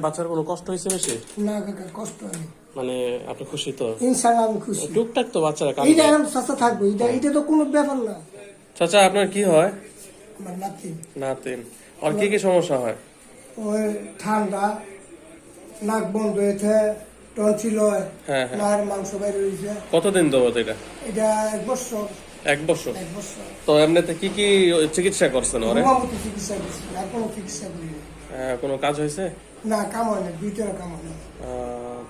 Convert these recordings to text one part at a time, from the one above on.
বাচ্চার কোনো কষ্ট হয়েছে বেশি? না কাকা, কষ্ট হয়নি। মানে আপনি খুশি তো? ইনশাআল্লাহ আমি খুশি। টুকটাক তো বাচ্চারা কাঁদে। এটা এখন চাচা থাকবে, এটা তো কোনো ব্যাপার না। চাচা আপনার কি হয়? আমার নাতি। নাতিন। আর কি কি সমস্যা হয়? ওই ঠান্ডা, নাক বন্ধ হয়েছে, টনসিল হয়, হ্যাঁ হ্যাঁ। নার মাংস বাইরে হয়েছে। কতদিন যাবত এটা? এটা 1 বছর। 1 বছর। 1 বছর। তো এমনিতে কি কি চিকিৎসা করছেন ওরে? হোমিওপ্যাথি চিকিৎসা করছি, আর কোনো চিকিৎসা করিনি। কোনো কাজ হয়েছে? না, কাম হয় না, ভিতরে কাম হয় না।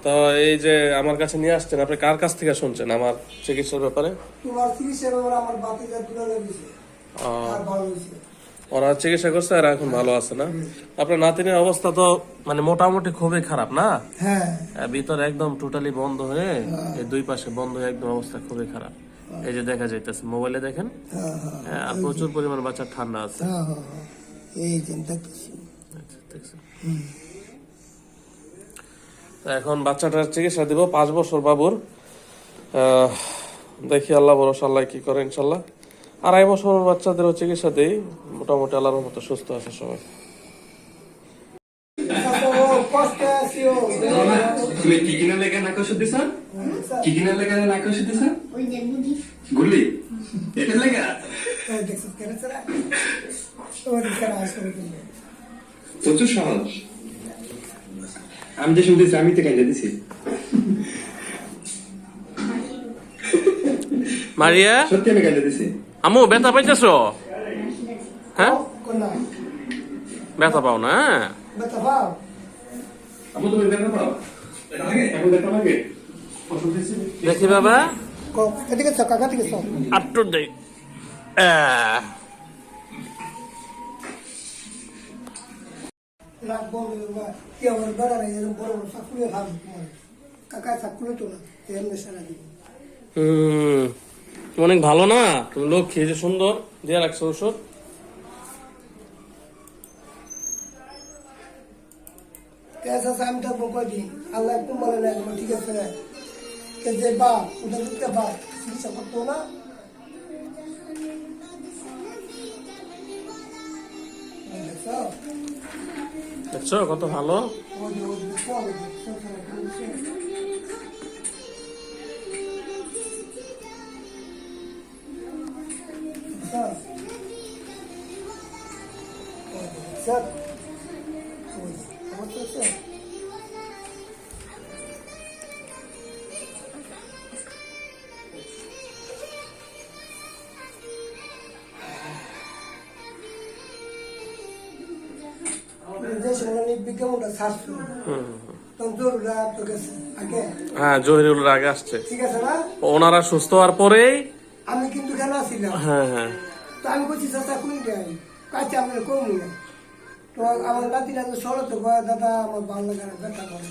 তো এই যে আমার কাছে নিয়ে আসছেন, আপনি কার কাছ থেকে শুনছেন আমার চিকিৎসার ব্যাপারে? তোমার চিকিৎসার ব্যাপারে আমার বাতিটা তুলে লেগেছে, আর ভালো হয়েছে। ওরা চিকিৎসা করছে আর এখন ভালো আছে না? আপনার নাতিনের অবস্থা তো মানে মোটামুটি খুবই খারাপ না? হ্যাঁ। ভিতরে একদম টোটালি বন্ধ হয়ে, এই দুই পাশে বন্ধ হয়ে একদম অবস্থা খুবই খারাপ। এই যে দেখা যাইতেছে, মোবাইলে দেখেন। আর প্রচুর পরিমাণ বাচ্চার ঠান্ডা আছে। এই যে দেখতেছি। তো এখন বাচ্চাটার চিকিৎসা দিব, 5 বছর বাবুর। দেখি আল্লাহ ভরসা, আল্লাহ কি করে ইনশাল্লাহ। 2.5 বছর বাচ্চাদেরও চিকিৎসা দেই, মোটামুটি আল্লাহর মতো সুস্থ আছে সবাই। তুমি কি কিনা লেগে নাক ওষুধ দিছ? কি কিনা লেগে নাক ওষুধ দিছ? গুলি এটা লেগে প্রচুর সহজ। আমি যে শুনতেছি আমি তো কাইলে দিছি। মারিয়া, সত্যি আমি কাইলে দিছি। আমু ব্যথা পাইতেছো? হ্যাঁ, ব্যথা পাও না? আপু তুমি ব্যথা পাও? এখন ব্যথা লাগে? ওষুধ দিছি। দেখি বাবা, এদিকে চল কাকা, দিকে চল। আটটু দেই। নাক বন্ধ হয়ে কি আমার বেড়া নাই, এরকম বড় বড় চাকুলে খাবো তোমার। কাকা চাকুলে তো না, এমনি সারা দিব। অনেক ভালো না তুমি, লক্ষ্মী যে সুন্দর দিয়ে রাখছো ওষুধ। আমি থাকবো কয়দিন, আল্লাহ একটু বলে না, ঠিক আছে না? যে বা ওটা দিতে বা চিকিৎসা করতো না। দেখছো কত ভালো। স্যার বিজ্ঞাপনটা ছাড়ছো, হ্যাঁ জহিরুল আগে আসছে, ঠিক আছে না? ওনারা সুস্থ হওয়ার পরেই আমি কিন্তু কেন ছিলাম। হ্যাঁ হ্যাঁ, তো আমি বলছি চাচা কোন কাছে আপনার কমু না। তো আমার নাতিরা তো সরো তো দাদা আমার ভালো লাগে না, ব্যথা করে।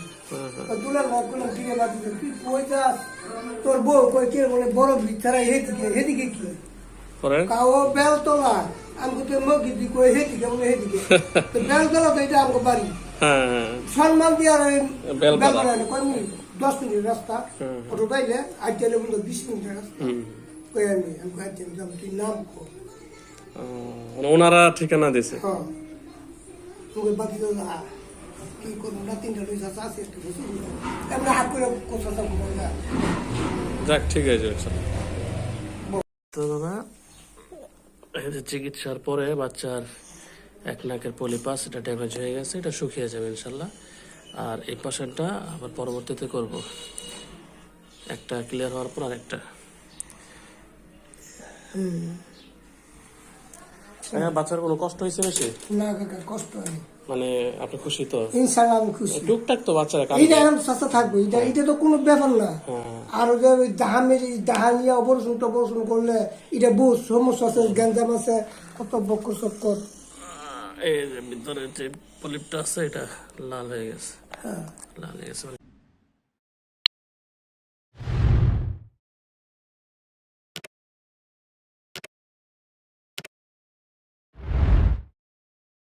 দুলার ভাগ করলাম, ফিরে বাড়ি তুই কই যাস? তোর বউ কই কে বলে বড় ভিতরা হেদিকে কি কাও বেলতলা। আমি তো মগি দি কই হেদিকে বলে হেদিকে তো বেলতলা তো এটা আমার বাড়ি। সম্মান দিয়ে আর বেলতলা কই 10 মিনিট রাস্তা, অটো পাইলে আজ গেলে 20 মিনিট রাস্তা। কই আমি কইতে যাব, তুই নাম কো। ওনারা ঠিকানা দিছে। হ্যাঁ, তোকে বাকি তো না কি করবো না, 3টা লইস আছে একটু বুঝি এমনি হাত করে কথা যাব না। যাক ঠিক আছে। তো দাদা, এই যে চিকিৎসার পরে বাচ্চার 1 নাকের পলিপাস এটা ড্যামেজ হয়ে গেছে, এটা শুকিয়ে যাবে ইনশাল্লাহ। আর এই পাশেরটা আবার পরবর্তীতে করব, একটা ক্লিয়ার হওয়ার পর আরেকটা। বাচ্চার কোনো কষ্ট হয়েছে বেশি? না কাকা, কষ্ট হয়নি। মানে আপনি খুশি তো? ইনশাআল্লাহ আমি খুশি। টুকটাক তো বাচ্চারা কাঁদে। এটা এখন চাচা থাকবে, এটা তো কোনো ব্যাপার না। আর ওই দাহানিয়া অপারেশন করলে এটা বহু সমস্যা আছে, গ্যাঞ্জাম আছে, কত বক্কর চক্কর। এই ভিতরে যে পলিপটা আছে এটা লাল হয়ে গেছে, লাল হয়ে গেছে।